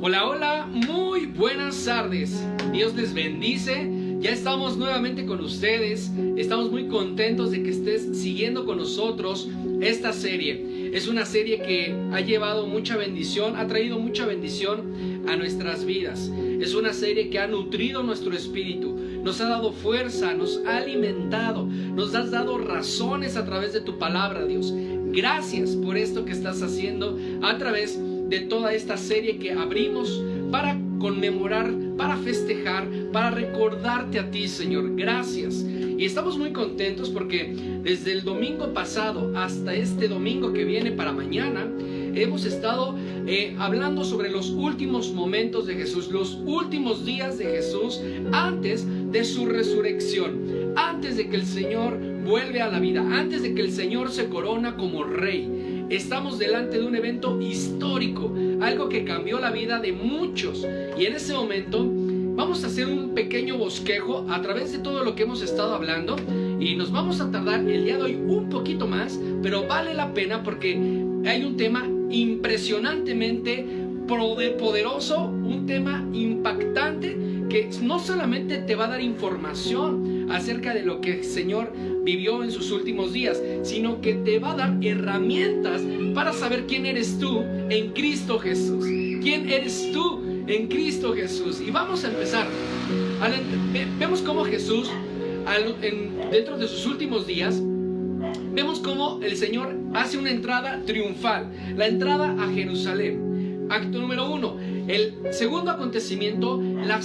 Hola, hola, muy buenas tardes. Dios les bendice. Ya estamos nuevamente con ustedes. Estamos muy contentos de que estés siguiendo con nosotros esta serie. Es una serie que ha llevado mucha bendición, ha traído mucha bendición a nuestras vidas. Es una serie que ha nutrido nuestro espíritu, nos ha dado fuerza, nos ha alimentado, nos has dado razones a través de tu palabra, Dios. Gracias por esto que estás haciendo a través de toda esta serie que abrimos para conmemorar, para festejar, para recordarte a ti, Señor. Gracias. Y estamos muy contentos porque desde el domingo pasado hasta este domingo que viene para mañana, hemos estado hablando sobre los últimos momentos de Jesús, los últimos días de Jesús antes de su resurrección, antes de que el Señor vuelve a la vida, antes de que el Señor se corona como Rey. Estamos delante de un evento histórico, algo que cambió la vida de muchos. Y en ese momento vamos a hacer un pequeño bosquejo a través de todo lo que hemos estado hablando. Y nos vamos a tardar el día de hoy un poquito más, pero vale la pena porque hay un tema impresionantemente poderoso, un tema impactante que no solamente te va a dar información acerca de lo que el Señor vivió en sus últimos días, sino que te va a dar herramientas para saber quién eres tú en Cristo Jesús. ¿Quién eres tú en Cristo Jesús? Y vamos a empezar. Vemos cómo Jesús, dentro de sus últimos días, vemos cómo el Señor hace una entrada triunfal, la entrada a Jerusalén. Acto número 1, el segundo acontecimiento, la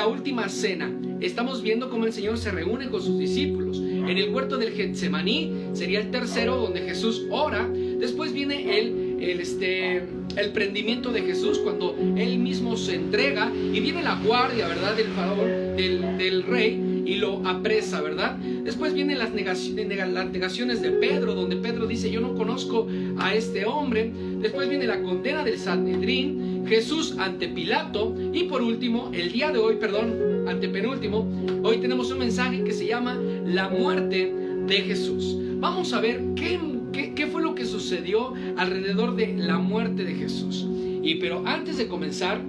última cena. Estamos viendo cómo el Señor se reúne con sus discípulos en el huerto del Getsemaní. Sería el tercero, donde Jesús ora. Después viene el prendimiento de Jesús, cuando Él mismo se entrega, y viene la guardia, ¿verdad?, del faraón, del rey, y lo apresa, ¿verdad? Después vienen las negaciones de Pedro, donde Pedro dice: yo no conozco a este hombre. Después viene la condena del Sanedrín, Jesús ante Pilato, y por último, antepenúltimo, hoy tenemos un mensaje que se llama la muerte de Jesús. Vamos a ver qué fue lo que sucedió alrededor de la muerte de Jesús. Pero antes de comenzar,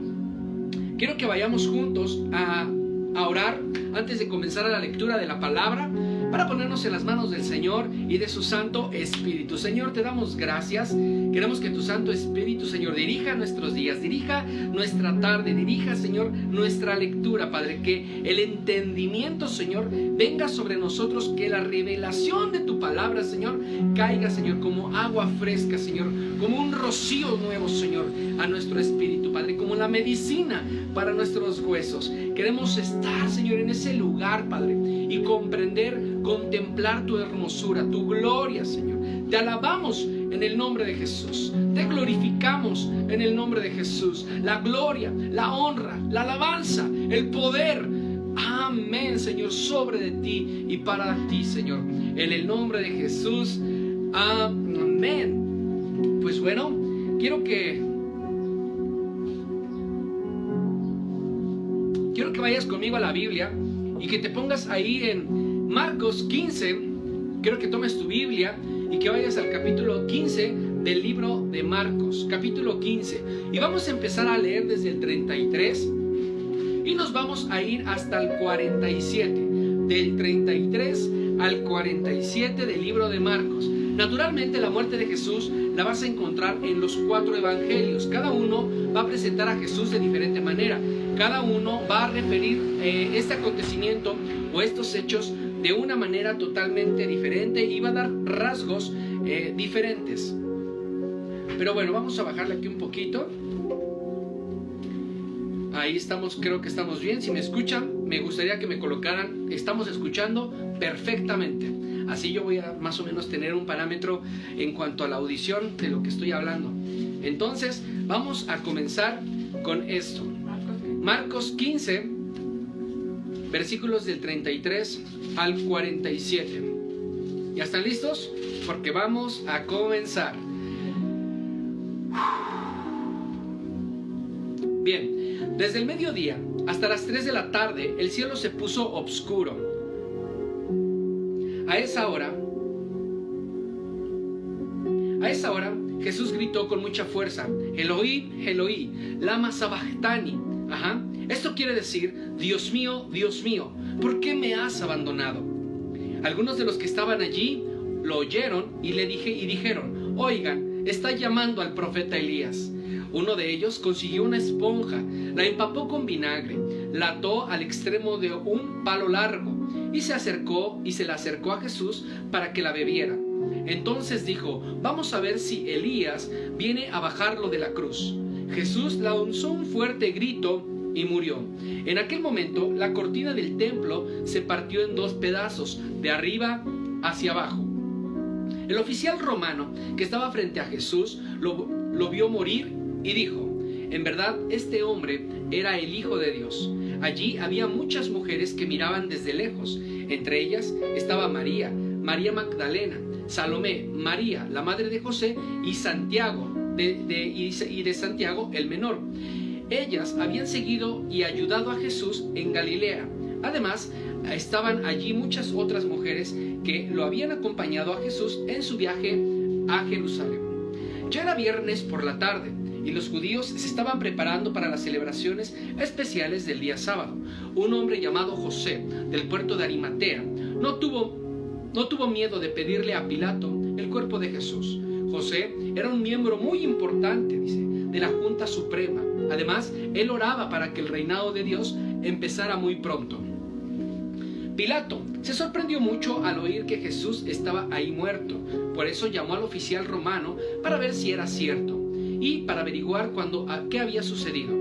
quiero que vayamos juntos a orar antes de comenzar a la lectura de la palabra, para ponernos en las manos del Señor y de su Santo Espíritu. Señor, te damos gracias. Queremos que tu Santo Espíritu, Señor, dirija nuestros días, dirija nuestra tarde, dirija, Señor, nuestra lectura, Padre. Que el entendimiento, Señor, venga sobre nosotros, que la revelación de tu palabra, Señor, caiga, Señor, como agua fresca, Señor, como un rocío nuevo, Señor, a nuestro espíritu, Padre, como la medicina para nuestros huesos. Queremos estar, Señor, en ese lugar, Padre, y contemplar tu hermosura, tu gloria, Señor. Te alabamos en el nombre de Jesús. Te glorificamos en el nombre de Jesús. La gloria, la honra, la alabanza, el poder. Amén, Señor, sobre de ti y para ti, Señor. En el nombre de Jesús. Amén. Pues bueno, quiero que vayas conmigo a la Biblia y que te pongas ahí en Marcos 15. Quiero que tomes tu Biblia y que vayas al capítulo 15 del libro de Marcos, capítulo 15. Y vamos a empezar a leer desde el 33 y nos vamos a ir hasta el 47. Del 33 al 47 del libro de Marcos. Naturalmente, la muerte de Jesús la vas a encontrar en los 4 evangelios. Cada uno va a presentar a Jesús de diferente manera. Cada uno va a referir este acontecimiento o estos hechos de una manera totalmente diferente y va a dar rasgos diferentes. Pero bueno, vamos a bajarle aquí un poquito. Ahí estamos, creo que estamos bien. Si me escuchan, me gustaría que me colocaran: estamos escuchando perfectamente. Así yo voy a más o menos tener un parámetro en cuanto a la audición de lo que estoy hablando. Entonces, vamos a comenzar con esto. Marcos 15, versículos del 33 al 47. ¿Ya están listos? Porque vamos a comenzar. Bien, desde el mediodía hasta las 3 de la tarde, el cielo se puso oscuro. A esa hora Jesús gritó con mucha fuerza: Eloí, Eloí, lama sabachthani. Esto quiere decir: Dios mío, ¿por qué me has abandonado? Algunos de los que estaban allí lo oyeron y dijeron: oigan, está llamando al profeta Elías. Uno de ellos consiguió una esponja, la empapó con vinagre, la ató al extremo de un palo largo y se la acercó a Jesús para que la bebiera. Entonces dijo: vamos a ver si Elías viene a bajarlo de la cruz. Jesús lanzó un fuerte grito y murió. En aquel momento la cortina del templo se partió en 2 pedazos, de arriba hacia abajo. El oficial romano que estaba frente a Jesús lo vio morir y dijo: en verdad, este hombre era el Hijo de Dios. Allí había muchas mujeres que miraban desde lejos. Entre ellas estaba María, María Magdalena, Salomé, María, la madre de José, y Santiago, de Santiago el menor. Ellas habían seguido y ayudado a Jesús en Galilea. Además, estaban allí muchas otras mujeres que lo habían acompañado a Jesús en su viaje a Jerusalén. Ya era viernes por la tarde y los judíos se estaban preparando para las celebraciones especiales del día sábado. Un hombre llamado José, del puerto de Arimatea, no tuvo miedo de pedirle a Pilato el cuerpo de Jesús. José era un miembro muy importante, de la Junta Suprema. Además, él oraba para que el reinado de Dios empezara muy pronto. Pilato se sorprendió mucho al oír que Jesús estaba ahí muerto. Por eso llamó al oficial romano para ver si era cierto y para averiguar qué había sucedido.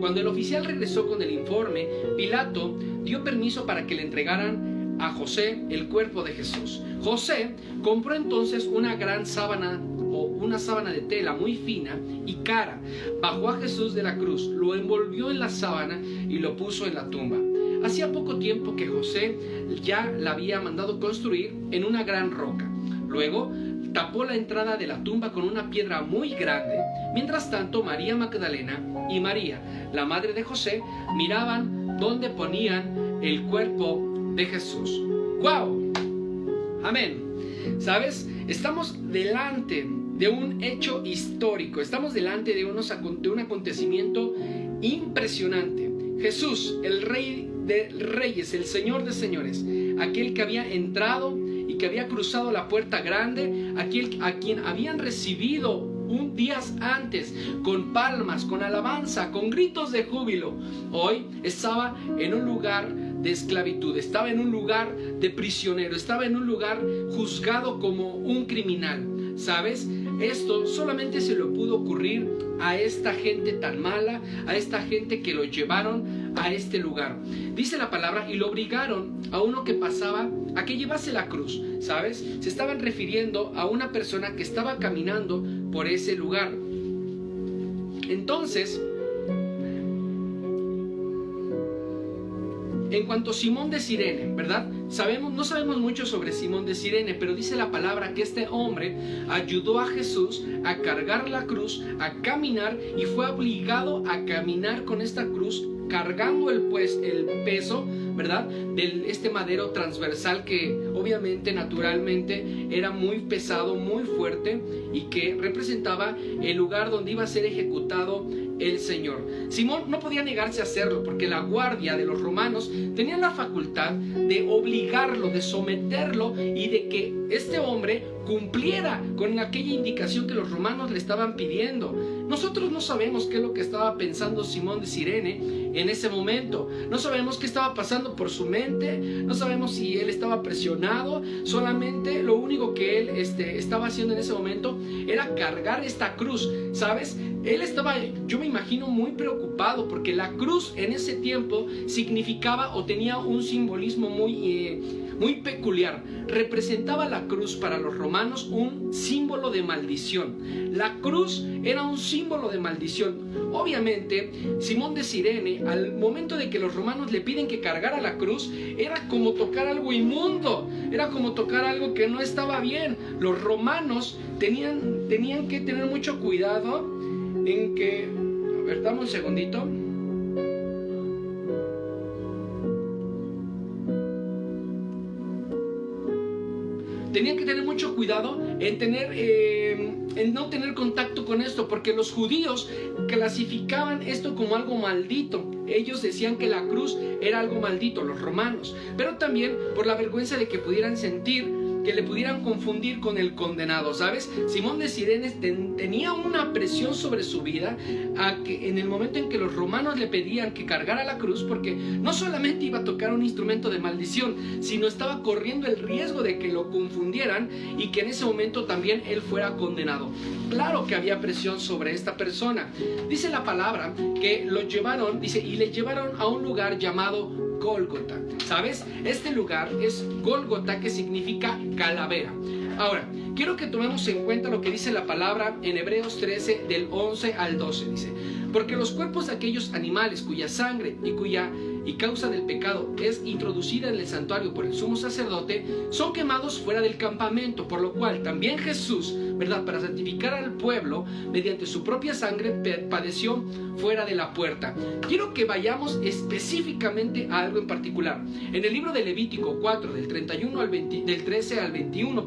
Cuando el oficial regresó con el informe, Pilato dio permiso para que le entregaran a José el cuerpo de Jesús. José compró entonces una gran sábana una sábana de tela muy fina y cara, bajó a Jesús de la cruz, lo envolvió en la sábana y lo puso en la tumba. Hacía poco tiempo que José ya la había mandado construir en una gran roca. Luego tapó la entrada de la tumba con una piedra muy grande. Mientras tanto, María Magdalena y María, la madre de José, miraban dónde ponían el cuerpo de Jesús. ¡Wow! Amén. ¿Sabes? Estamos delante de un hecho histórico. Estamos delante de un acontecimiento impresionante. Jesús, el Rey de Reyes, el Señor de Señores, aquel que había entrado y que había cruzado la puerta grande, aquel a quien habían recibido días antes con palmas, con alabanza, con gritos de júbilo, hoy estaba en un lugar de esclavitud, estaba en un lugar de prisionero, estaba en un lugar juzgado como un criminal. ¿Sabes? Esto solamente se le pudo ocurrir a esta gente tan mala, a esta gente que lo llevaron a este lugar. Dice la palabra: y lo obligaron a uno que pasaba a que llevase la cruz. ¿Sabes? Se estaban refiriendo a una persona que estaba caminando por ese lugar. Entonces, en cuanto a Simón de Cirene, ¿verdad? No sabemos mucho sobre Simón de Cirene, pero dice la palabra que este hombre ayudó a Jesús a cargar la cruz, a caminar, y fue obligado a caminar con esta cruz, cargando el peso, ¿verdad?, de este madero transversal que obviamente, naturalmente, era muy pesado, muy fuerte, y que representaba el lugar donde iba a ser ejecutado el Señor. Simón no podía negarse a hacerlo, porque la guardia de los romanos tenía la facultad de obligarlo, de someterlo, y de que este hombre cumpliera con aquella indicación que los romanos le estaban pidiendo. Nosotros no sabemos qué es lo que estaba pensando Simón de Cirene en ese momento. No sabemos qué estaba pasando por su mente. No sabemos si él estaba presionado. Solamente lo único que él estaba haciendo en ese momento era cargar esta cruz. ¿Sabes? Él estaba, yo me imagino, muy preocupado, porque la cruz en ese tiempo significaba o tenía un simbolismo muy peculiar. Representaba la cruz para los romanos un símbolo de maldición. La cruz era un símbolo de maldición. Obviamente, Simón de Cirene, al momento de que los romanos le piden que cargara la cruz, era como tocar algo inmundo, era como tocar algo que no estaba bien. Los romanos tenían que tener mucho cuidado en que... A ver, dame un segundito. Tenían que tener mucho cuidado en tener en no tener contacto con esto, porque los judíos clasificaban esto como algo maldito. Ellos decían que la cruz era algo maldito, los romanos, pero también por la vergüenza de que pudieran sentir, que le pudieran confundir con el condenado, ¿sabes? Simón de Cirene tenía una presión sobre su vida a que en el momento en que los romanos le pedían que cargara la cruz, porque no solamente iba a tocar un instrumento de maldición, sino estaba corriendo el riesgo de que lo confundieran y que en ese momento también él fuera condenado. Claro que había presión sobre esta persona. Dice la palabra que lo llevaron, dice, y le llevaron a un lugar llamado Gólgota. ¿Sabes? Este lugar es Gólgota, que significa calavera. Ahora, quiero que tomemos en cuenta lo que dice la palabra en Hebreos 13, del 11 al 12. Dice: porque los cuerpos de aquellos animales cuya sangre y causa del pecado es introducida en el santuario por el sumo sacerdote, son quemados fuera del campamento, por lo cual también Jesús, ¿verdad?, para santificar al pueblo, mediante su propia sangre padeció fuera de la puerta. Quiero que vayamos específicamente a algo en particular. En el libro de Levítico 4, del 13 al 21,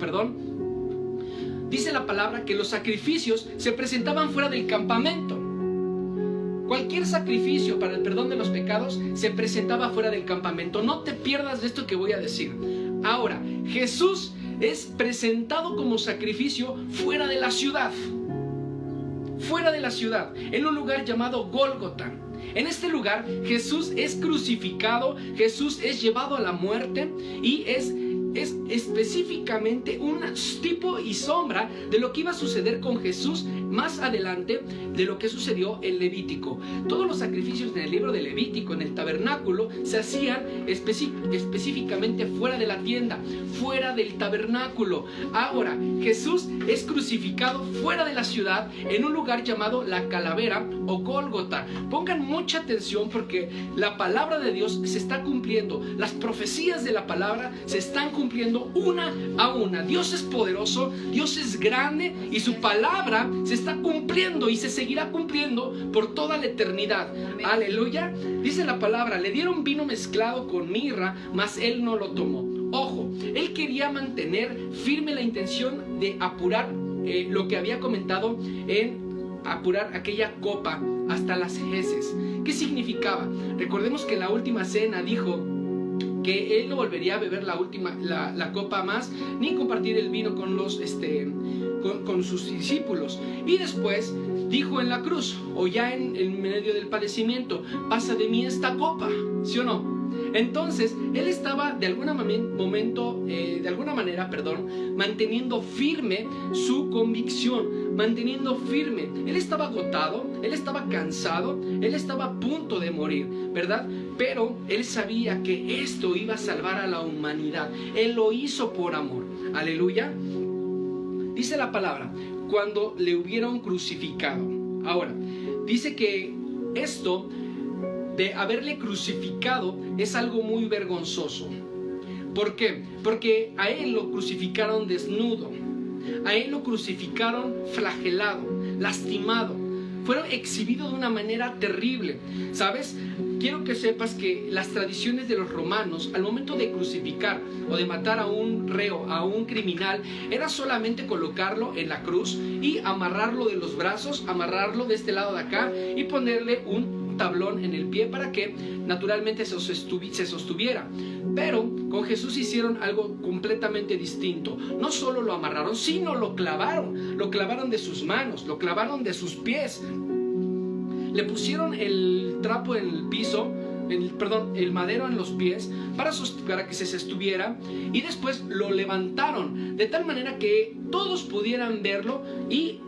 dice la palabra que los sacrificios se presentaban fuera del campamento. Cualquier sacrificio para el perdón de los pecados se presentaba fuera del campamento. No te pierdas de esto que voy a decir. Ahora, Jesús es presentado como sacrificio fuera de la ciudad. Fuera de la ciudad, en un lugar llamado Gólgota. En este lugar Jesús es crucificado, Jesús es llevado a la muerte y es específicamente un tipo y sombra de lo que iba a suceder con Jesús más adelante, de lo que sucedió en Levítico. Todos los sacrificios en el libro de Levítico, en el tabernáculo, se hacían específicamente fuera de la tienda, fuera del tabernáculo. Ahora, Jesús es crucificado fuera de la ciudad, en un lugar llamado la calavera o Gólgota. Pongan mucha atención, porque la palabra de Dios se está cumpliendo, las profecías de la palabra se están cumpliendo una a una. Dios es poderoso, Dios es grande, y su palabra se está cumpliendo y se seguirá cumpliendo por toda la eternidad. Amén. Aleluya. Dice la palabra: le dieron vino mezclado con mirra, mas él no lo tomó. Ojo, él quería mantener firme la intención de apurar lo que había comentado, en apurar aquella copa hasta las heces. ¿Qué significaba? Recordemos que en la última cena dijo que él no volvería a beber la copa más, ni compartir el vino con sus discípulos. Y después dijo en la cruz, o ya en medio del padecimiento: pasa de mí esta copa, ¿sí o no? Entonces él estaba de alguna manera, manteniendo firme su convicción, manteniendo firme. Él estaba agotado, él estaba cansado, él estaba a punto de morir, ¿verdad? Pero él sabía que esto iba a salvar a la humanidad. Él lo hizo por amor. Aleluya. Dice la palabra: cuando le hubieron crucificado. Ahora, dice que esto de haberle crucificado es algo muy vergonzoso. ¿Por qué? Porque a él lo crucificaron desnudo, a él lo crucificaron flagelado, lastimado, fueron exhibidos de una manera terrible. ¿Sabes? Quiero que sepas que las tradiciones de los romanos, al momento de crucificar o de matar a un reo, a un criminal, era solamente colocarlo en la cruz y amarrarlo de los brazos, amarrarlo de este lado de acá y ponerle un tablón en el pie para que naturalmente se sostuviera. Pero con Jesús hicieron algo completamente distinto. No solo lo amarraron, sino lo clavaron de sus manos, lo clavaron de sus pies. Le pusieron el trapo en el piso, el madero en los pies para que se sostuviera, y después lo levantaron de tal manera que todos pudieran verlo, y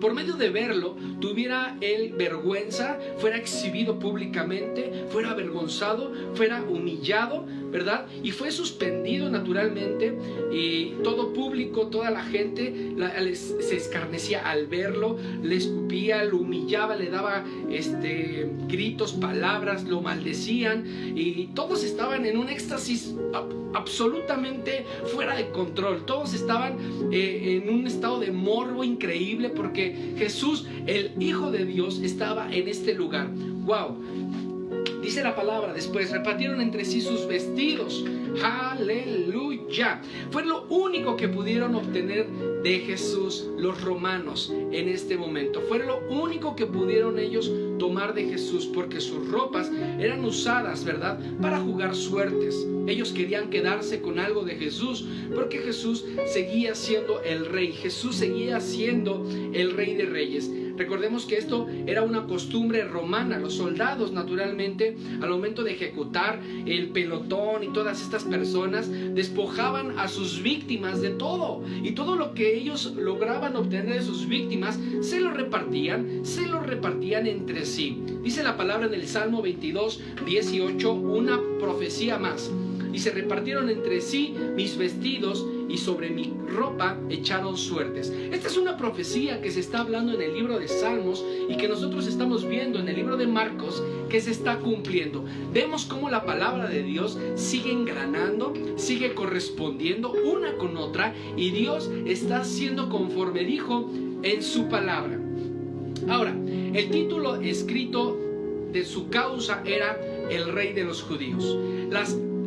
por medio de verlo tuviera él vergüenza, fuera exhibido públicamente, fuera avergonzado, fuera humillado, ¿verdad? Y fue suspendido naturalmente, y todo público, toda la gente se escarnecía al verlo, le escupía, lo humillaba, le daba gritos, palabras, lo maldecían, y todos estaban en un éxtasis absolutamente fuera de control. Todos estaban en un estado de morbo increíble, porque Jesús, el Hijo de Dios, estaba en este lugar. ¡Wow! Dice la palabra: después repartieron entre sí sus vestidos. ¡Aleluya! ya. Fue lo único que pudieron obtener de Jesús los romanos en este momento. Fue lo único que pudieron ellos tomar de Jesús, porque sus ropas eran usadas, ¿verdad?, para jugar suertes. Ellos querían quedarse con algo de Jesús, porque Jesús seguía siendo el rey. Jesús seguía siendo el rey de reyes. Recordemos que esto era una costumbre romana. Los soldados, naturalmente, al momento de ejecutar el pelotón y todas estas personas, despojaban a sus víctimas de todo. Y todo lo que ellos lograban obtener de sus víctimas, se lo repartían entre sí. Dice la palabra en el Salmo 22, 18, una profecía más. Y se repartieron entre sí mis vestidos, y sobre mi ropa echaron suertes. Esta es una profecía que se está hablando en el libro de Salmos y que nosotros estamos viendo en el libro de Marcos, que se está cumpliendo. Vemos cómo la palabra de Dios sigue engranando, sigue correspondiendo una con otra, y Dios está haciendo conforme dijo en su palabra. Ahora, el título escrito de su causa era el Rey de los Judíos.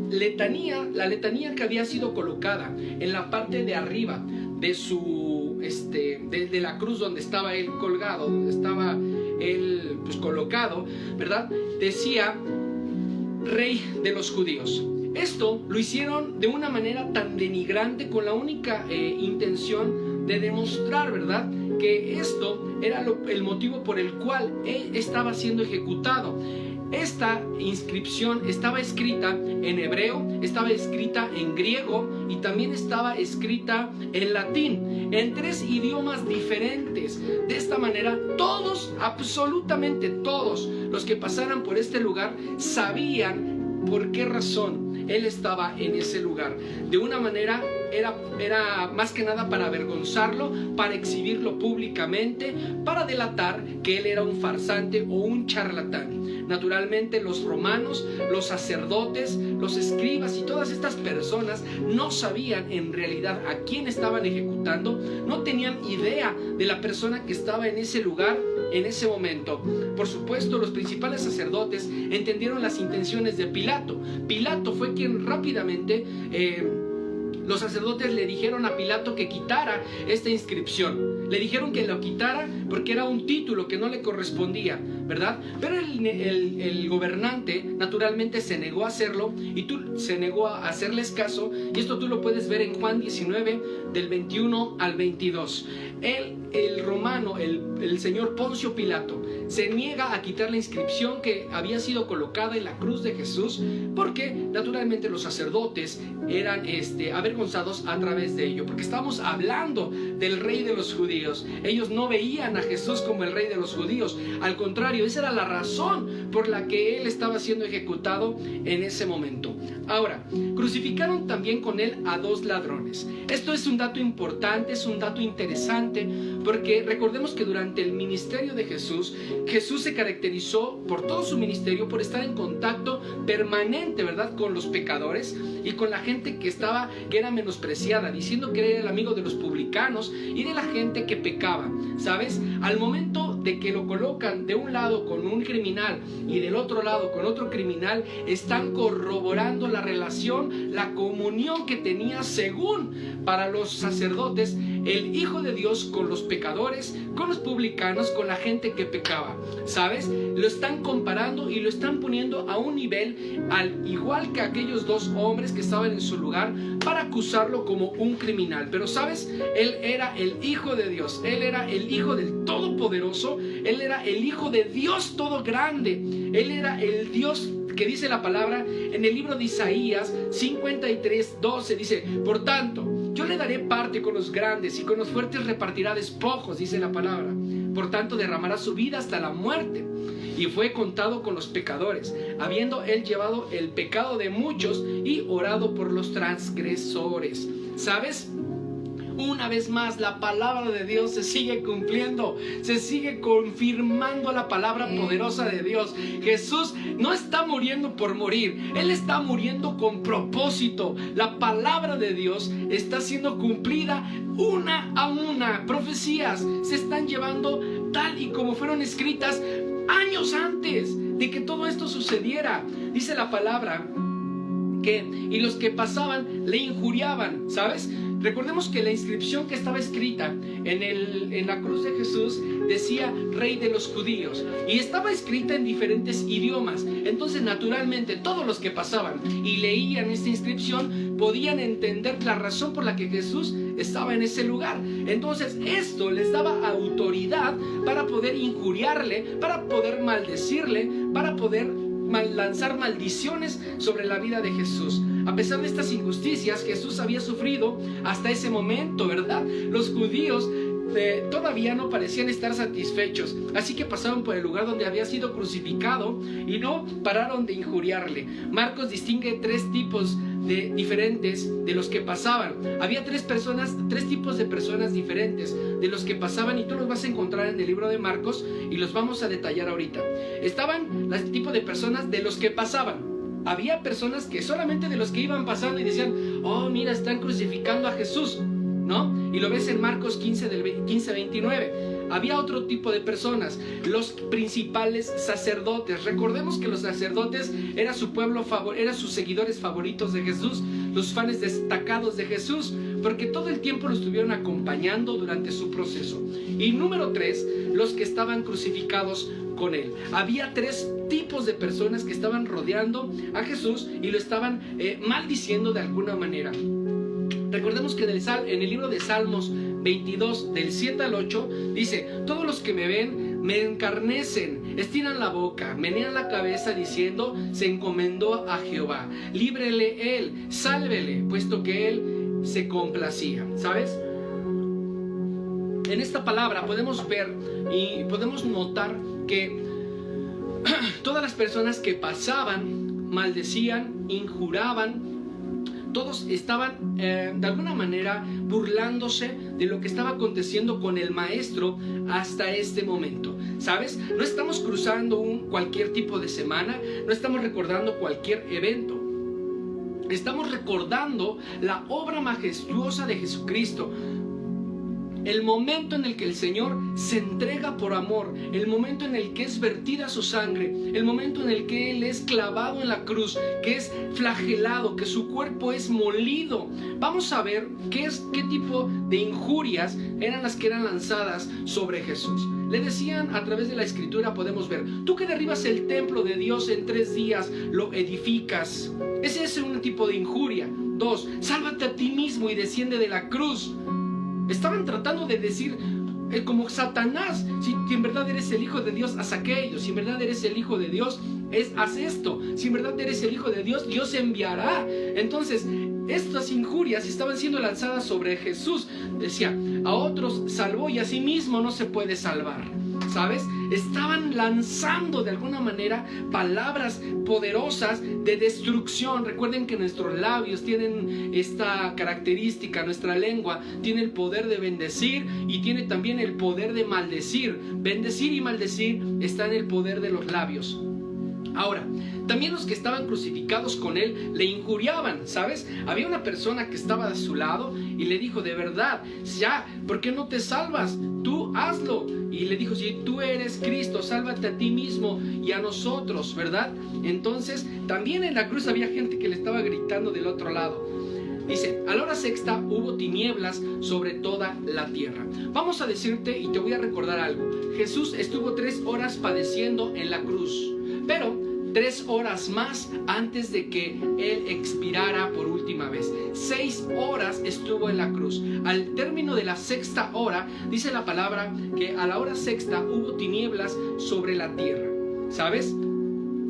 La letanía que había sido colocada en la parte de arriba de su de la cruz donde estaba él colgado, donde estaba él colocado, ¿verdad?, decía Rey de los Judíos. Esto lo hicieron de una manera tan denigrante, con la única intención de demostrar, ¿verdad?, que esto era el motivo por el cual él estaba siendo ejecutado. Esta inscripción estaba escrita en hebreo, estaba escrita en griego y también estaba escrita en latín, en 3 idiomas diferentes. De esta manera, todos, absolutamente todos los que pasaran por este lugar sabían por qué razón él estaba en ese lugar. De una manera era más que nada para avergonzarlo, para exhibirlo públicamente, para delatar que él era un farsante o un charlatán. Naturalmente, los romanos, los sacerdotes, los escribas y todas estas personas no sabían en realidad a quién estaban ejecutando, no tenían idea de la persona que estaba en ese lugar en ese momento. Por supuesto, los principales sacerdotes entendieron las intenciones de Pilato. Pilato fue quien rápidamente los sacerdotes le dijeron a Pilato que quitara esta inscripción. Le dijeron que lo quitara porque era un título que no le correspondía, ¿verdad? Pero el gobernante naturalmente se negó a hacerlo, y se negó a hacerles caso. Y esto tú lo puedes ver en Juan 19, del 21 al 22. El romano, el señor Poncio Pilato, se niega a quitar la inscripción que había sido colocada en la cruz de Jesús, porque naturalmente los sacerdotes eran avergonzados a través de ello, porque estamos hablando del Rey de los Judíos. Ellos no veían a Jesús como el Rey de los Judíos, al contrario, esa era la razón por la que él estaba siendo ejecutado en ese momento. Ahora, crucificaron también con él a 2 ladrones. Esto es un dato importante, es un dato interesante, porque recordemos que durante el ministerio de Jesús se caracterizó por todo su ministerio por estar en contacto permanente, ¿verdad?, con los pecadores y con la gente que era menospreciada, diciendo que era el amigo de los publicanos y de la gente que pecaba. ¿Sabes? Al momento de que lo colocan de un lado con un criminal y del otro lado con otro criminal, están corroborando la relación, la comunión que tenía, según para los sacerdotes, el Hijo de Dios con los pecadores, con los publicanos, con la gente que pecaba. ¿Sabes? Lo están comparando y lo están poniendo a un nivel al igual que aquellos 2 hombres que estaban en su lugar, para acusarlo como un criminal. Pero ¿sabes? Él era el Hijo de Dios, él era el Hijo del Todopoderoso, él era el Hijo de Dios todo grande, él era el Dios que dice la palabra en el libro de Isaías 53:12, dice: por tanto, yo le daré parte con los grandes y con los fuertes repartirá despojos, dice la palabra. Por tanto, derramará su vida hasta la muerte. Y fue contado con los pecadores, habiendo él llevado el pecado de muchos y orado por los transgresores. ¿Sabes? Una vez más, la palabra de Dios se sigue cumpliendo, se sigue confirmando la palabra poderosa de Dios. Jesús no está muriendo por morir, Él está muriendo con propósito. La palabra de Dios está siendo cumplida una a una. Profecías se están llevando tal y como fueron escritas años antes de que todo esto sucediera. Dice la palabra y los que pasaban le injuriaban, ¿sabes? Recordemos que la inscripción que estaba escrita en la cruz de Jesús decía Rey de los Judíos, y estaba escrita en diferentes idiomas. Entonces, naturalmente, todos los que pasaban y leían esta inscripción podían entender la razón por la que Jesús estaba en ese lugar. Entonces, esto les daba autoridad para poder injuriarle, para poder maldecirle, para poder lanzar maldiciones sobre la vida de Jesús. A pesar de estas injusticias, Jesús había sufrido hasta ese momento, ¿verdad? Los judíos todavía no parecían estar satisfechos, así que pasaron por el lugar donde había sido crucificado y no pararon de injuriarle. Marcos distingue tres tipos diferentes de los que pasaban. Había tres tipos de personas diferentes de los que pasaban, y tú los vas a encontrar en el libro de Marcos y los vamos a detallar ahorita. Estaban el tipo de personas de los que pasaban. Había personas que solamente de los que iban pasando y decían: oh, mira, están crucificando a Jesús, ¿no? Y lo ves en Marcos 15:29. Había otro tipo de personas, los principales sacerdotes. Recordemos que los sacerdotes era su pueblo eran sus seguidores favoritos de Jesús, los fans destacados de Jesús, porque todo el tiempo lo estuvieron acompañando durante su proceso. Y número 3, los que estaban crucificados con él. Había tres tipos de personas que estaban rodeando a Jesús y lo estaban maldiciendo de alguna manera. Recordemos que en el libro de Salmos 22, del 7 al 8, dice: todos los que me ven me encarnecen, estiran la boca, menean la cabeza diciendo: se encomendó a Jehová, líbrele él, sálvele, puesto que él se complacía. ¿Sabes? En esta palabra podemos ver y podemos notar que todas las personas que pasaban maldecían, injuraban. Todos estaban de alguna manera burlándose de lo que estaba aconteciendo con el maestro hasta este momento. ¿Sabes? No estamos cruzando cualquier tipo de semana, no estamos recordando cualquier evento. Estamos recordando la obra majestuosa de Jesucristo. El momento en el que el Señor se entrega por amor, el momento en el que es vertida su sangre, el momento en el que Él es clavado en la cruz, que es flagelado, que su cuerpo es molido. Vamos a ver qué tipo de injurias eran las que eran lanzadas sobre Jesús. Le decían, a través de la Escritura podemos ver: tú que derribas el templo de Dios en 3 días, lo edificas. Ese es un tipo de injuria. 2, sálvate a ti mismo y desciende de la cruz. Estaban tratando de decir, como Satanás: si en verdad eres el Hijo de Dios, haz aquello. Si en verdad eres el Hijo de Dios, haz esto. Si en verdad eres el Hijo de Dios, Dios enviará. Entonces, estas injurias estaban siendo lanzadas sobre Jesús. Decía: a otros salvó y a sí mismo no se puede salvar. ¿Sabes? Estaban lanzando de alguna manera palabras poderosas de destrucción. Recuerden que nuestros labios tienen esta característica, nuestra lengua tiene el poder de bendecir y tiene también el poder de maldecir. Bendecir y maldecir está en el poder de los labios. Ahora, también los que estaban crucificados con él le injuriaban, ¿sabes? Había una persona que estaba de su lado y le dijo: de verdad, ya, ¿por qué no te salvas? Tú hazlo. Y le dijo: si tú eres Cristo, sálvate a ti mismo y a nosotros, ¿verdad? Entonces, también en la cruz había gente que le estaba gritando del otro lado. Dice: a la hora sexta hubo tinieblas sobre toda la tierra. Vamos a decirte y te voy a recordar algo. Jesús estuvo 3 horas padeciendo en la cruz, pero 3 horas más antes de que Él expirara por última vez. 6 horas estuvo en la cruz. Al término de la 6ª hora, dice la palabra que a la hora 6ª hubo tinieblas sobre la tierra. ¿Sabes?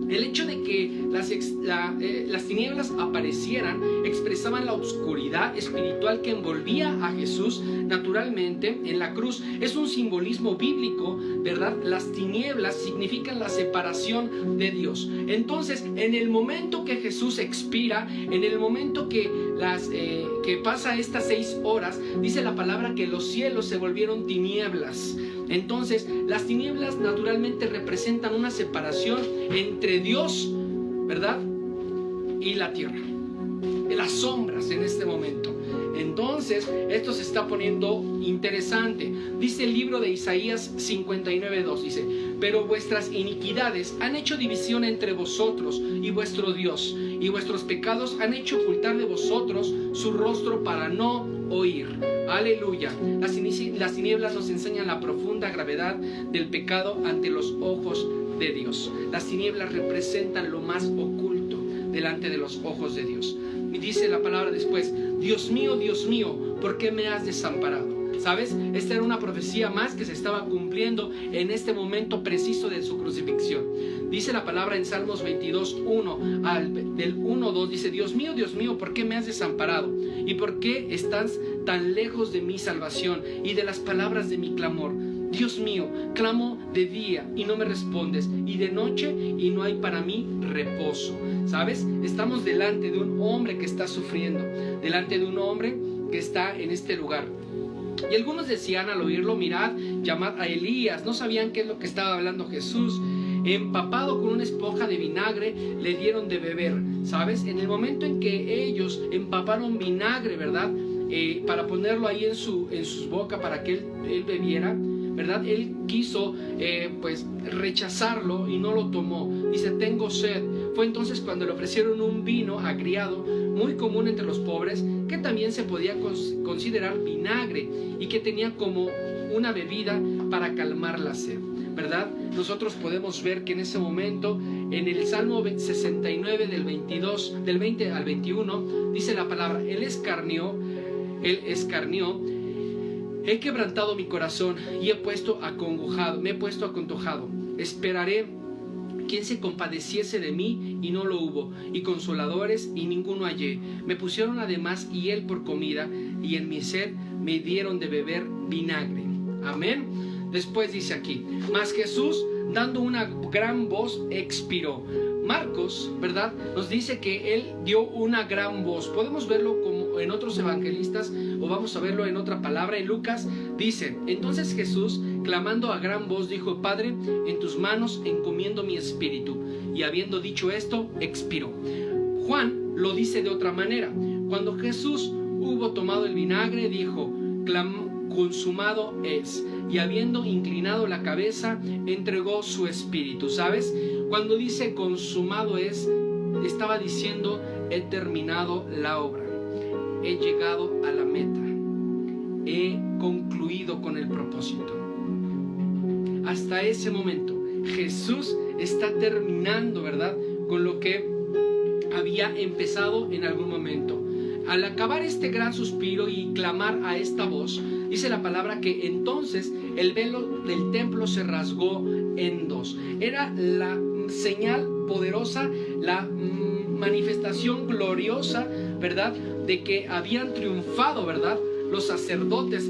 El hecho de que las tinieblas aparecieran expresaban la oscuridad espiritual que envolvía a Jesús naturalmente en la cruz. Es un simbolismo bíblico, ¿verdad? Las tinieblas significan la separación de Dios. Entonces, en el momento que Jesús expira, en el momento que pasa estas 6 horas, dice la palabra que los cielos se volvieron tinieblas. Entonces, las tinieblas naturalmente representan una separación entre Dios, ¿verdad?, y la tierra. Las sombras en este momento. Entonces, esto se está poniendo interesante. Dice el libro de Isaías 59:2, dice: pero vuestras iniquidades han hecho división entre vosotros y vuestro Dios, y vuestros pecados han hecho ocultar de vosotros su rostro para no oír. Aleluya. Las tinieblas nos enseñan la profunda gravedad del pecado ante los ojos de Dios. Las tinieblas representan lo más oculto delante de los ojos de Dios. Y dice la palabra después: Dios mío, ¿por qué me has desamparado? ¿Sabes? Esta era una profecía más que se estaba cumpliendo en este momento preciso de su crucifixión. Dice la palabra en Salmos 22:1 del 1:2, dice: Dios mío, ¿por qué me has desamparado? ¿Y por qué estás tan lejos de mi salvación y de las palabras de mi clamor? Dios mío, clamo de día y no me respondes, y de noche y no hay para mí reposo. ¿Sabes? Estamos delante de un hombre que está sufriendo, delante de un hombre que está en este lugar. Y algunos decían al oírlo: mirad, llamad a Elías. No sabían qué es lo que estaba hablando Jesús. Empapado con una esponja de vinagre, le dieron de beber. ¿Sabes? En el momento en que ellos empaparon vinagre, ¿verdad? Para ponerlo ahí en su boca para que él bebiera, ¿verdad? Él quiso pues rechazarlo y no lo tomó. Dice: tengo sed. Fue entonces cuando le ofrecieron un vino agriado, muy común entre los pobres, que también se podía considerar vinagre y que tenía como una bebida para calmar la sed, ¿verdad? Nosotros podemos ver que en ese momento, en el Salmo 69 del 20 al 21, dice la palabra: Él escarnió, he quebrantado mi corazón y me he puesto acongojado. Esperaré quien se compadeciese de mí, y no lo hubo, y consoladores, y ninguno hallé. Me pusieron además hiel por comida, y en mi sed me dieron de beber vinagre. Amén. Después dice aquí: mas Jesús, dando una gran voz, expiró. Marcos, ¿verdad?, nos dice que él dio una gran voz. Podemos verlo como en otros evangelistas, o vamos a verlo en otra palabra. En Lucas dice: entonces Jesús, clamando a gran voz, dijo: Padre, en tus manos encomiendo mi espíritu. Y habiendo dicho esto, expiró. Juan lo dice de otra manera: cuando Jesús hubo tomado el vinagre, dijo: consumado es. Y habiendo inclinado la cabeza, entregó su espíritu. ¿Sabes? Cuando dice consumado es, estaba diciendo: he terminado la obra, he llegado a la meta, he concluido con el propósito. Hasta ese momento Jesús está terminando, ¿verdad?, con lo que había empezado en algún momento. Al acabar este gran suspiro y clamar a esta voz, dice la palabra que entonces el velo del templo se rasgó en dos. Era la señal poderosa, la manifestación gloriosa, ¿verdad?, de que habían triunfado, ¿verdad?, los sacerdotes.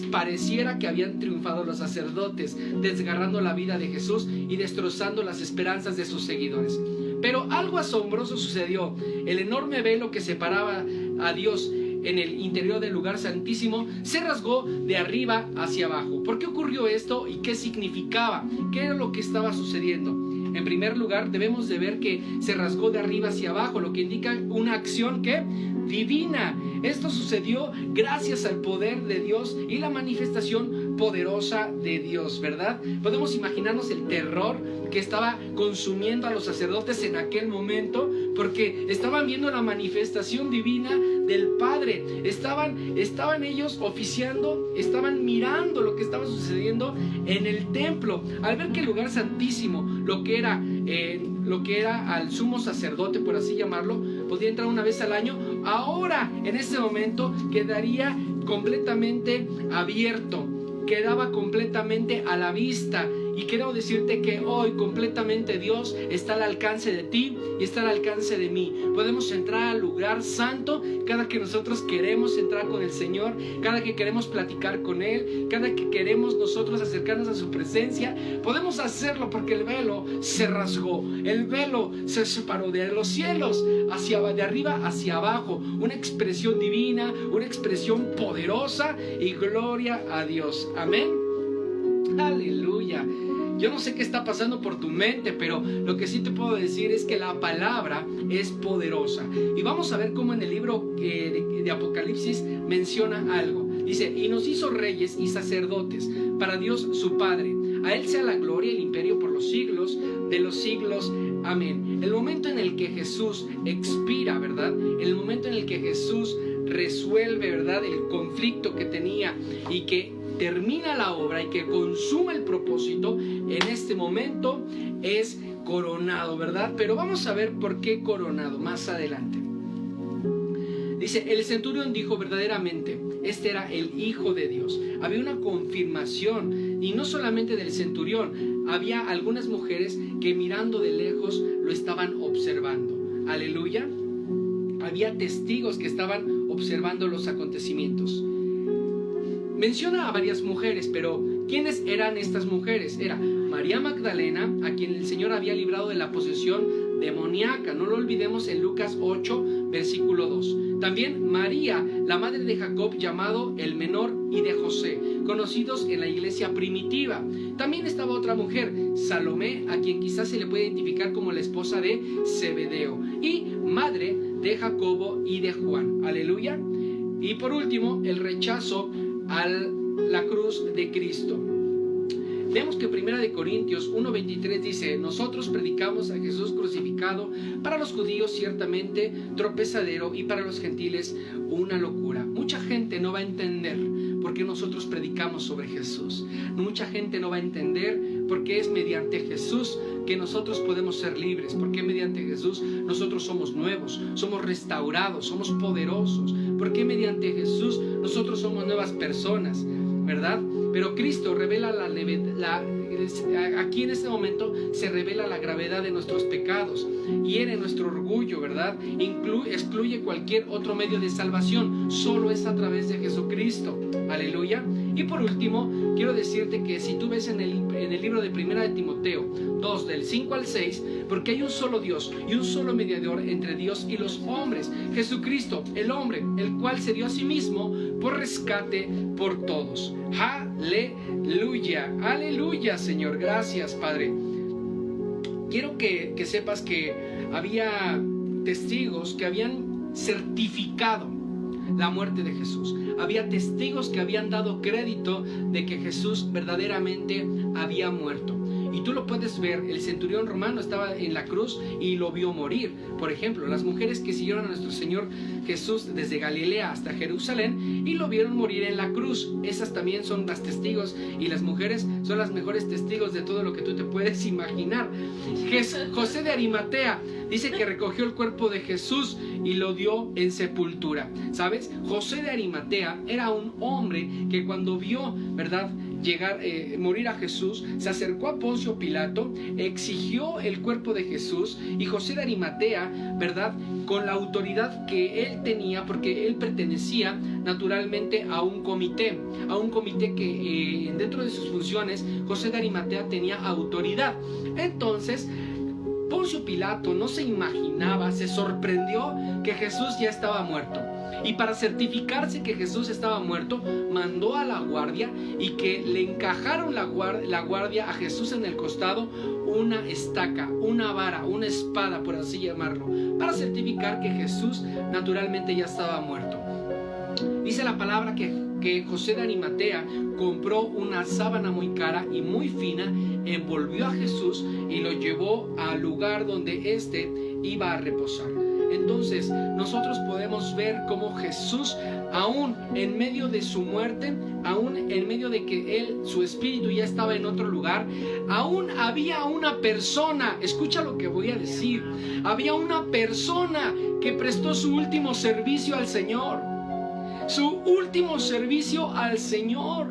Pareciera que habían triunfado los sacerdotes, desgarrando la vida de Jesús y destrozando las esperanzas de sus seguidores. Pero algo asombroso sucedió. El enorme velo que separaba a Dios en el interior del lugar santísimo se rasgó de arriba hacia abajo. ¿Por qué ocurrió esto y qué significaba? ¿Qué era lo que estaba sucediendo? En primer lugar, debemos de ver que se rasgó de arriba hacia abajo, lo que indica una acción que divina. Esto sucedió gracias al poder de Dios y la manifestación poderosa de Dios, ¿verdad? Podemos imaginarnos el terror que estaba consumiendo a los sacerdotes en aquel momento, porque estaban viendo la manifestación divina del Padre. Estaban ellos oficiando, estaban mirando lo que estaba sucediendo en el templo. Al ver que el lugar santísimo, lo que era al sumo sacerdote, por así llamarlo, podía entrar una vez al año, ahora en ese momento quedaría completamente abierto, quedaba completamente a la vista. Y quiero decirte que hoy completamente Dios está al alcance de ti y está al alcance de mí. Podemos entrar al lugar santo cada que nosotros queremos entrar con el Señor, cada que queremos platicar con Él, cada que queremos nosotros acercarnos a su presencia. Podemos hacerlo porque el velo se rasgó, el velo se separó de los cielos, de arriba hacia abajo. Una expresión divina, una expresión poderosa, y gloria a Dios. Amén. Aleluya. Yo no sé qué está pasando por tu mente, pero lo que sí te puedo decir es que la palabra es poderosa. Y vamos a ver cómo en el libro de Apocalipsis menciona algo. Dice: y nos hizo reyes y sacerdotes para Dios su Padre. A Él sea la gloria y el imperio por los siglos de los siglos. Amén. El momento en el que Jesús expira, ¿verdad? El momento en el que Jesús resuelve, ¿verdad?, el conflicto que tenía y que termina la obra y que consuma el propósito, en este momento es coronado, ¿verdad? Pero vamos a ver por qué coronado más adelante. Dice, el centurión dijo, verdaderamente, este era el Hijo de Dios. Había una confirmación, y no solamente del centurión, había algunas mujeres que mirando de lejos lo estaban observando. Aleluya. Había testigos que estaban observando los acontecimientos. Menciona a varias mujeres, pero ¿quiénes eran estas mujeres? Era María Magdalena, a quien el Señor había librado de la posesión demoníaca. No lo olvidemos, en Lucas 8, versículo 2. También María, la madre de Jacob, llamado el menor, y de José, conocidos en la iglesia primitiva. También estaba otra mujer, Salomé, a quien quizás se le puede identificar como la esposa de Zebedeo, y madre de Jacobo y de Juan. Aleluya. Y por último, el rechazo a la cruz de Cristo. Vemos que 1 Corintios 1:23 dice, nosotros predicamos a Jesús crucificado, para los judíos ciertamente tropezadero y para los gentiles una locura. Mucha gente no va a entender por qué nosotros predicamos sobre Jesús. Mucha gente no va a entender por qué es mediante Jesús que nosotros podemos ser libres, por qué mediante Jesús nosotros somos nuevos, somos restaurados, somos poderosos, por qué mediante Jesús nosotros somos nuevas personas, ¿verdad? Pero Cristo revela aquí en este momento se revela la gravedad de nuestros pecados, hiere nuestro orgullo, ¿verdad? Excluye cualquier otro medio de salvación, solo es a través de Jesucristo. Aleluya. Y por último, quiero decirte que si tú ves en el libro de 1 de Timoteo 2, del 5 al 6, porque hay un solo Dios y un solo mediador entre Dios y los hombres, Jesucristo, el hombre, el cual se dio a sí mismo por rescate por todos. Aleluya, aleluya, Señor. Gracias, Padre. Quiero que sepas que había testigos que habían certificado la muerte de Jesús. Había testigos que habían dado crédito de que Jesús verdaderamente había muerto. Y tú lo puedes ver, el centurión romano estaba en la cruz y lo vio morir. Por ejemplo, las mujeres que siguieron a nuestro Señor Jesús desde Galilea hasta Jerusalén y lo vieron morir en la cruz. Esas también son las testigos, y las mujeres son las mejores testigos de todo lo que tú te puedes imaginar. José de Arimatea dice que recogió el cuerpo de Jesús y lo dio en sepultura. ¿Sabes? José de Arimatea era un hombre que cuando vio, ¿verdad?, morir a Jesús, se acercó a Poncio Pilato, exigió el cuerpo de Jesús, y José de Arimatea, ¿verdad?, con la autoridad que él tenía, porque él pertenecía naturalmente a un comité que dentro de sus funciones José de Arimatea tenía autoridad. Entonces Poncio Pilato no se imaginaba, se sorprendió que Jesús ya estaba muerto. Y para certificarse que Jesús estaba muerto, mandó a la guardia y que le encajaron la guardia a Jesús en el costado una estaca, una vara, una espada, por así llamarlo, para certificar que Jesús naturalmente ya estaba muerto. Dice la palabra que José de Arimatea compró una sábana muy cara y muy fina, envolvió a Jesús y lo llevó al lugar donde éste iba a reposar. Entonces nosotros podemos ver cómo Jesús, aún en medio de su muerte, aún en medio de que su espíritu ya estaba en otro lugar, aún había una persona, escucha lo que voy a decir, había una persona que prestó su último servicio al Señor. Su último servicio al Señor.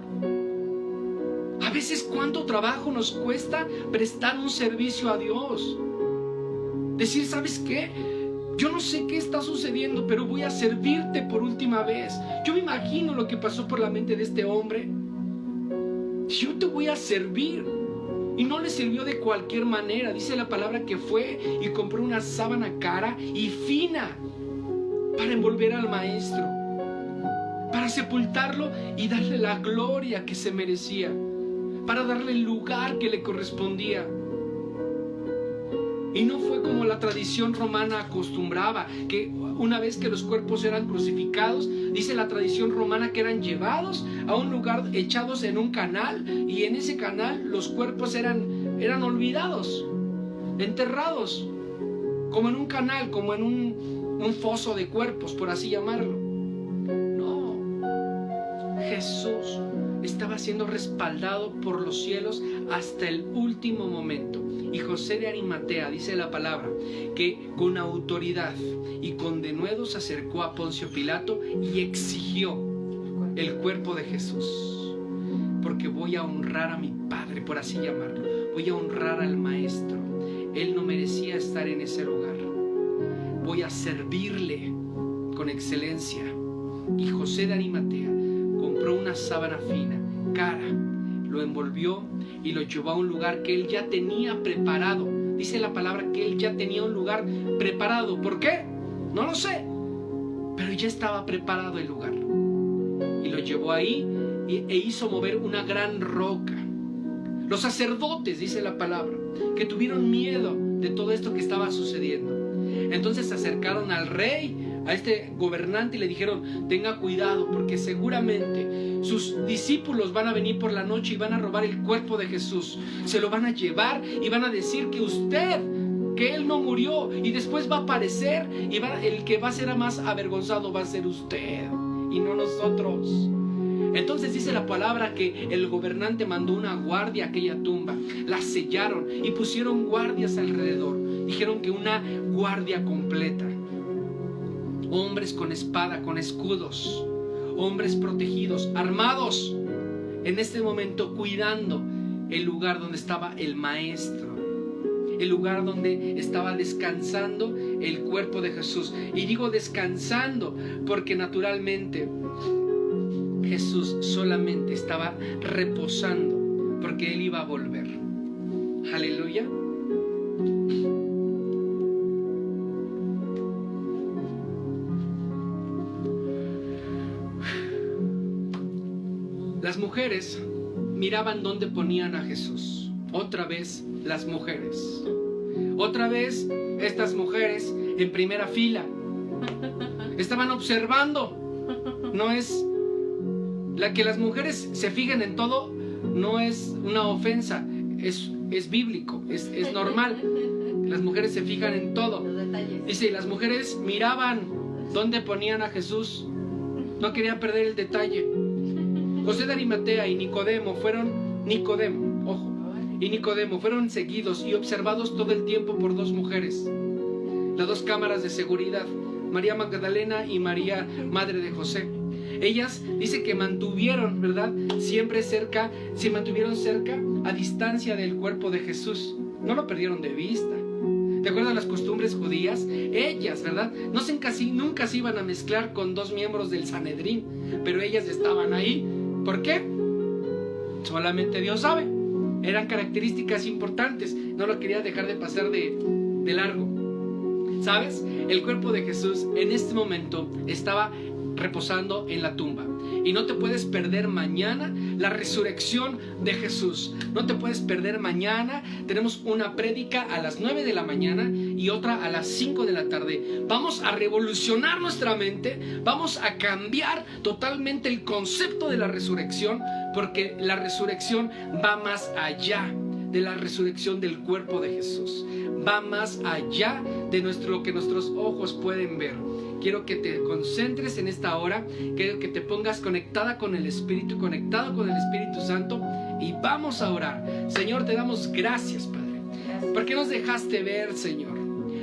A veces cuánto trabajo nos cuesta prestar un servicio a Dios. Decir, ¿sabes qué? Yo no sé qué está sucediendo, pero voy a servirte por última vez. Yo me imagino lo que pasó por la mente de este hombre. Yo te voy a servir. Y no le sirvió de cualquier manera. Dice la palabra que fue y compró una sábana cara y fina para envolver al maestro, para sepultarlo y darle la gloria que se merecía, para darle el lugar que le correspondía. Y no fue como la tradición romana acostumbraba, que una vez que los cuerpos eran crucificados, dice la tradición romana que eran llevados a un lugar, echados en un canal, y en ese canal los cuerpos eran olvidados. enterrados, como en un canal, como en un foso de cuerpos, por así llamarlo. No, Jesús estaba siendo respaldado por los cielos hasta el último momento. Y José de Arimatea, dice la palabra, que con autoridad y con denuedo se acercó a Poncio Pilato y exigió el cuerpo de Jesús, porque voy a honrar a mi Padre, por así llamarlo, voy a honrar al Maestro. Él no merecía estar en ese lugar, voy a servirle con excelencia. Y José de Arimatea compró una sábana fina, cara, lo envolvió y lo llevó a un lugar que él ya tenía preparado. Dice la palabra que él ya tenía un lugar preparado. ¿Por qué? No lo sé, pero ya estaba preparado el lugar. Y lo llevó ahí e hizo mover una gran roca. Los sacerdotes, dice la palabra, que tuvieron miedo de todo esto que estaba sucediendo. Entonces se acercaron al rey, a este gobernante, y le dijeron: tenga cuidado, porque seguramente sus discípulos van a venir por la noche y van a robar el cuerpo de Jesús. Se lo van a llevar y van a decir que él no murió, y después va a aparecer y el que va a ser más avergonzado va a ser usted y no nosotros. Entonces dice la palabra que el gobernante mandó una guardia a aquella tumba, la sellaron y pusieron guardias alrededor. Dijeron que una guardia completa, hombres con espada, con escudos, hombres protegidos, armados, en este momento cuidando el lugar donde estaba el Maestro, el lugar donde estaba descansando el cuerpo de Jesús. Y digo descansando porque naturalmente Jesús solamente estaba reposando, porque Él iba a volver. Aleluya. Las mujeres miraban dónde ponían a Jesús. Otra vez las mujeres. Otra vez estas mujeres en primera fila. Estaban observando. No es la que las mujeres se fijen en todo, no es una ofensa, es bíblico, es normal. Las mujeres se fijan en todo. Dice, las mujeres miraban dónde ponían a Jesús. No querían perder el detalle. José de Arimatea y Nicodemo fueron seguidos y observados todo el tiempo por dos mujeres, las dos cámaras de seguridad, María Magdalena y María, madre de José. Ellas dice que mantuvieron, ¿verdad?, se mantuvieron cerca, a distancia del cuerpo de Jesús. No lo perdieron de vista. De acuerdo a las costumbres judías, ellas, ¿verdad?, nunca se iban a mezclar con dos miembros del Sanedrín, pero ellas estaban ahí. ¿Por qué? Solamente Dios sabe. Eran características importantes. No lo quería dejar de pasar de largo. ¿Sabes? El cuerpo de Jesús en este momento estaba reposando en la tumba. Y no te puedes perder mañana la resurrección de Jesús. No te puedes perder mañana. Tenemos una prédica a las 9 de la mañana y otra a las 5 de la tarde. Vamos a revolucionar nuestra mente. Vamos a cambiar totalmente el concepto de la resurrección, porque la resurrección va más allá de la resurrección del cuerpo de Jesús. Va más allá de lo que nuestros ojos pueden ver. Quiero que te concentres en esta hora, quiero que te pongas conectada con el Espíritu, conectado con el Espíritu Santo, y vamos a orar. Señor, te damos gracias, Padre, porque nos dejaste ver, Señor,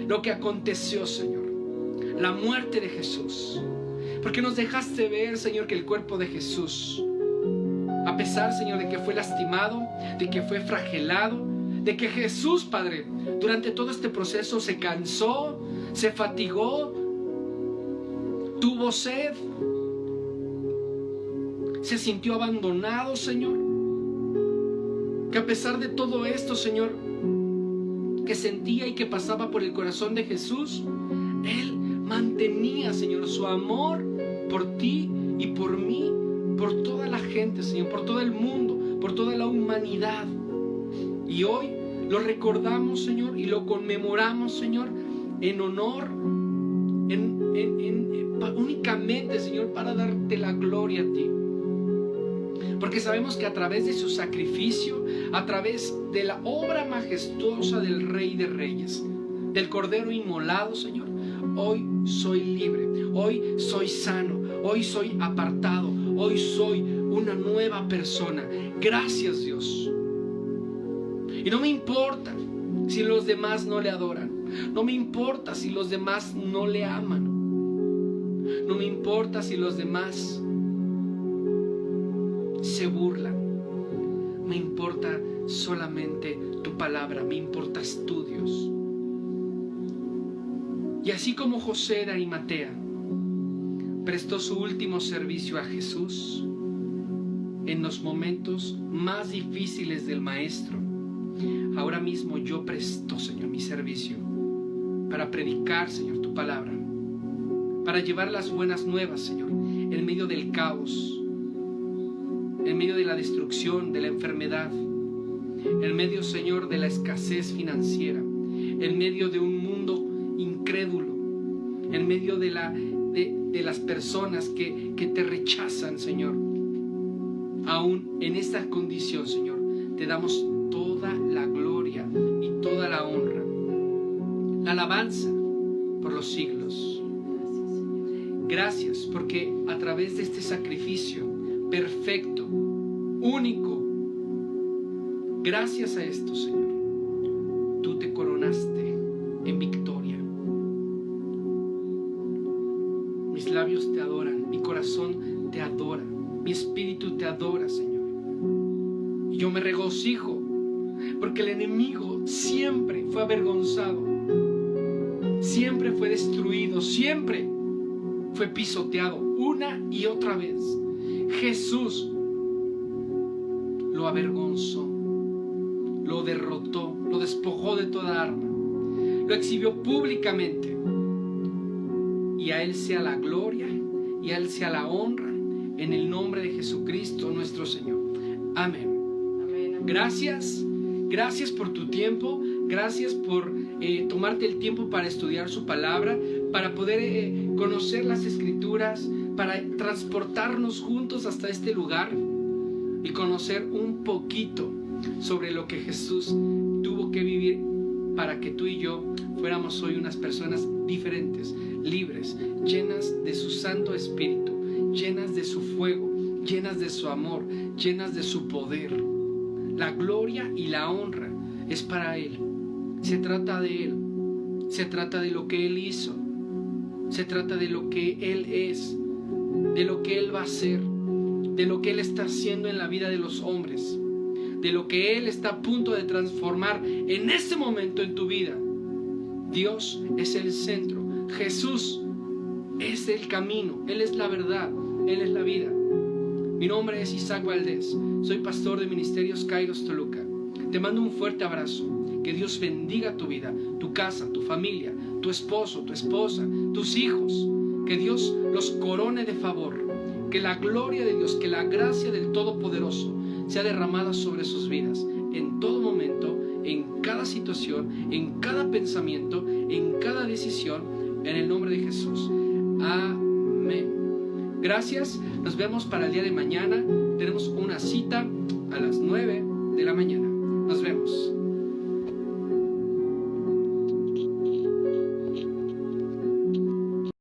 lo que aconteció, Señor, la muerte de Jesús, porque nos dejaste ver, Señor, que el cuerpo de Jesús, a pesar, Señor, de que fue lastimado, de que fue flagelado, de que Jesús, Padre, durante todo este proceso se cansó, se fatigó, tuvo sed, se sintió abandonado, Señor. Que a pesar de todo esto, Señor, que sentía y que pasaba por el corazón de Jesús, Él mantenía, Señor, su amor por ti y por mí, por toda la gente, Señor, por todo el mundo, por toda la humanidad. Y hoy lo recordamos, Señor, y lo conmemoramos, Señor, en honor, únicamente, Señor, para darte la gloria a ti. porque sabemos que a través de su sacrificio, a través de la obra majestuosa del Rey de Reyes, del Cordero inmolado, Señor, hoy soy libre, hoy soy sano, hoy soy apartado, hoy soy una nueva persona. Gracias, Dios. Y no me importa si los demás no le adoran, no me importa si los demás no le aman, no me importa si los demás se burlan. Me importa solamente tu palabra, me importas tú, Dios. Y así como José de Arimatea prestó su último servicio a Jesús en los momentos más difíciles del Maestro, ahora mismo yo presto, Señor, mi servicio para predicar, Señor, tu palabra, para llevar las buenas nuevas, Señor, en medio del caos, en medio de la destrucción, de la enfermedad, en medio, Señor, de la escasez financiera, en medio de un mundo incrédulo, en medio de las personas que te rechazan, Señor. Aún en esta condición, Señor, te damos toda la gloria y toda la honra, la alabanza por los siglos. Gracias porque a través de este sacrificio perfecto, único, gracias a esto, Señor, tú te coronaste en victoria. Mis labios te adoran, mi corazón te adora, mi espíritu te adora, Señor. Y yo me regocijo porque el enemigo siempre fue avergonzado, siempre fue destruido, siempre fue pisoteado una y otra vez. Jesús lo avergonzó, lo derrotó, lo despojó de toda arma, lo exhibió públicamente. Y a Él sea la gloria y a Él sea la honra en el nombre de Jesucristo nuestro Señor. Amén. Gracias por tu tiempo, gracias por tomarte el tiempo para estudiar su palabra, para poder conocer las Escrituras, para transportarnos juntos hasta este lugar y conocer un poquito sobre lo que Jesús tuvo que vivir para que tú y yo fuéramos hoy unas personas diferentes, libres, llenas de su Santo Espíritu, llenas de su fuego, llenas de su amor, llenas de su poder. La gloria y la honra es para Él. Se trata de Él, se trata de lo que Él hizo, se trata de lo que Él es, de lo que Él va a hacer, de lo que Él está haciendo en la vida de los hombres, de lo que Él está a punto de transformar en este momento en tu vida. Dios es el centro, Jesús es el camino, Él es la verdad, Él es la vida. Mi nombre es Isaac Valdés, soy pastor de Ministerios Kairos Toluca. Te mando un fuerte abrazo, que Dios bendiga tu vida, tu casa, tu familia, tu esposo, tu esposa, tus hijos, que Dios los corone de favor, que la gloria de Dios, que la gracia del Todopoderoso sea derramada sobre sus vidas, en todo momento, en cada situación, en cada pensamiento, en cada decisión, en el nombre de Jesús. Amén. Gracias, nos vemos para el día de mañana. Tenemos una cita a las 9 de la mañana. Nos vemos.